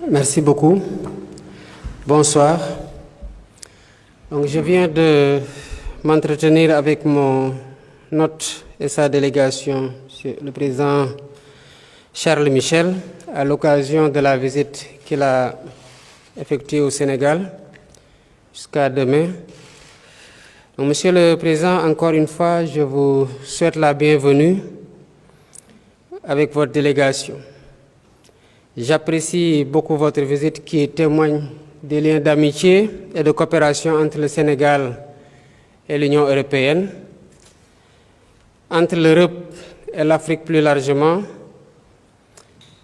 Merci beaucoup. Bonsoir. Donc, je viens de m'entretenir avec mon hôte et sa délégation, le président Charles Michel, à l'occasion de la visite qu'il a effectuée au Sénégal jusqu'à demain. Donc, Monsieur le Président, encore une fois, je vous souhaite la bienvenue avec votre délégation. J'apprécie beaucoup votre visite qui témoigne des liens d'amitié et de coopération entre le Sénégal et l'Union européenne, entre l'Europe et l'Afrique plus largement.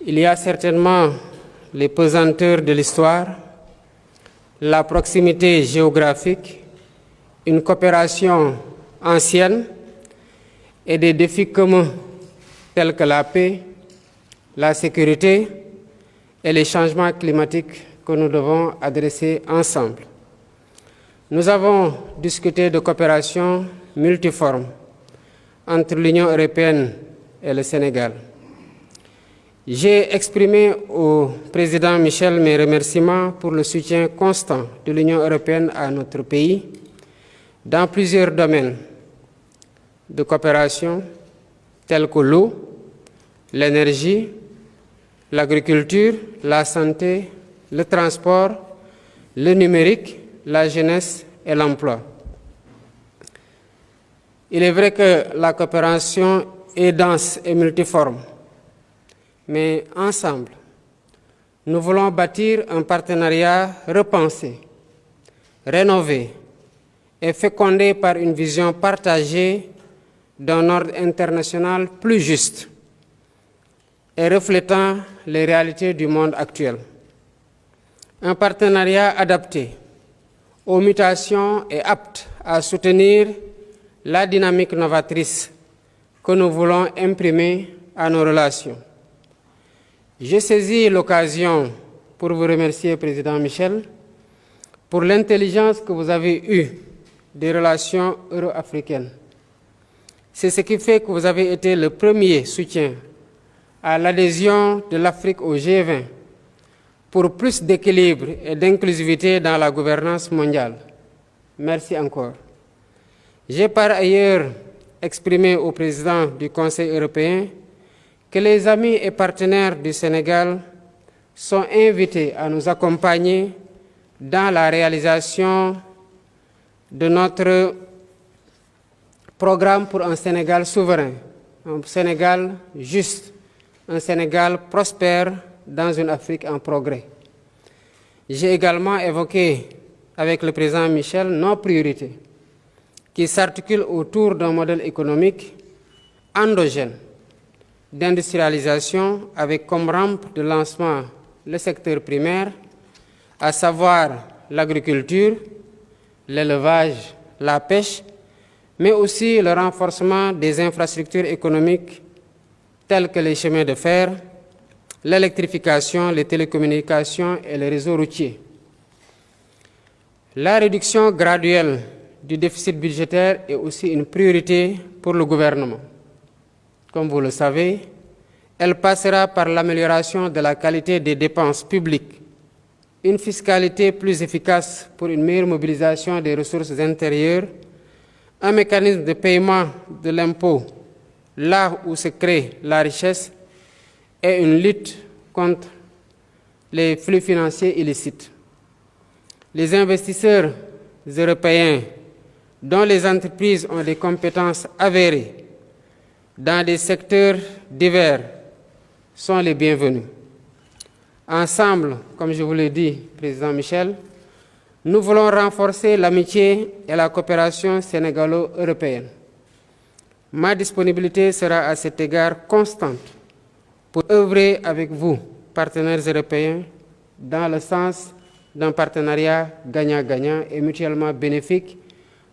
Il y a certainement les pesanteurs de l'histoire, la proximité géographique, une coopération ancienne et des défis communs tels que la paix, la sécurité et les changements climatiques que nous devons adresser ensemble. Nous avons discuté de coopération multiforme entre l'Union européenne et le Sénégal. J'ai exprimé au président Michel mes remerciements pour le soutien constant de l'Union européenne à notre pays dans plusieurs domaines de coopération tels que l'eau, l'énergie, l'agriculture, la santé, le transport, le numérique, la jeunesse et l'emploi. Il est vrai que la coopération est dense et multiforme, mais ensemble, nous voulons bâtir un partenariat repensé, rénové et fécondé par une vision partagée d'un ordre international plus juste et reflétant les réalités du monde actuel. Un partenariat adapté aux mutations et apte à soutenir la dynamique novatrice que nous voulons imprimer à nos relations. J'ai saisi l'occasion pour vous remercier, Président Michel, pour l'intelligence que vous avez eue des relations euro-africaines. C'est ce qui fait que vous avez été le premier soutien à l'adhésion de l'Afrique au G20 pour plus d'équilibre et d'inclusivité dans la gouvernance mondiale. Merci encore. J'ai par ailleurs exprimé au président du Conseil européen que les amis et partenaires du Sénégal sont invités à nous accompagner dans la réalisation de notre programme pour un Sénégal souverain, un Sénégal juste, un Sénégal prospère dans une Afrique en progrès. J'ai également évoqué avec le président Michel nos priorités qui s'articulent autour d'un modèle économique endogène d'industrialisation avec comme rampe de lancement le secteur primaire, à savoir l'agriculture, l'élevage, la pêche, mais aussi le renforcement des infrastructures économiques telles que les chemins de fer, l'électrification, les télécommunications et les réseaux routiers. La réduction graduelle du déficit budgétaire est aussi une priorité pour le gouvernement. Comme vous le savez, elle passera par l'amélioration de la qualité des dépenses publiques, une fiscalité plus efficace pour une meilleure mobilisation des ressources intérieures, un mécanisme de paiement de l'impôt là où se crée la richesse et une lutte contre les flux financiers illicites. Les investisseurs européens dont les entreprises ont des compétences avérées dans des secteurs divers sont les bienvenus. Ensemble, comme je vous l'ai dit, Président Michel, nous voulons renforcer l'amitié et la coopération sénégalo-européenne. Ma disponibilité sera à cet égard constante pour œuvrer avec vous, partenaires européens, dans le sens d'un partenariat gagnant-gagnant et mutuellement bénéfique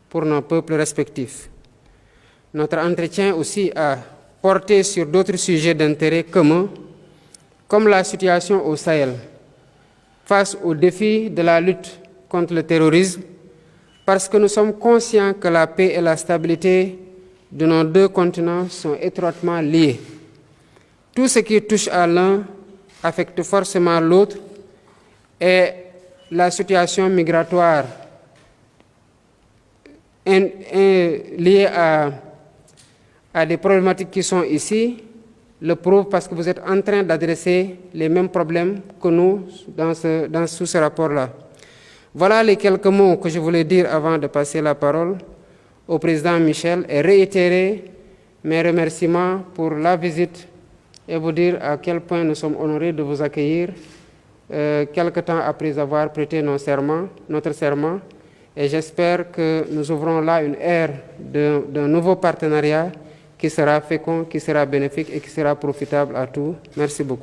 pour nos peuples respectifs. Notre entretien aussi a porté sur d'autres sujets d'intérêt commun, comme la situation au Sahel, face aux défis de la lutte contre le terrorisme, parce que nous sommes conscients que la paix et la stabilité de nos deux continents sont étroitement liés. Tout ce qui touche à l'un affecte forcément l'autre et la situation migratoire liée à des problématiques qui sont ici le prouve, parce que vous êtes en train d'adresser les mêmes problèmes que nous sous ce rapport-là. Voilà les quelques mots que je voulais dire avant de passer la parole au président Michel et réitérer mes remerciements pour la visite et vous dire à quel point nous sommes honorés de vous accueillir quelque temps après avoir prêté notre serment. Et j'espère que nous ouvrons là une ère d'un nouveau partenariat qui sera fécond, qui sera bénéfique et qui sera profitable à tous. Merci beaucoup.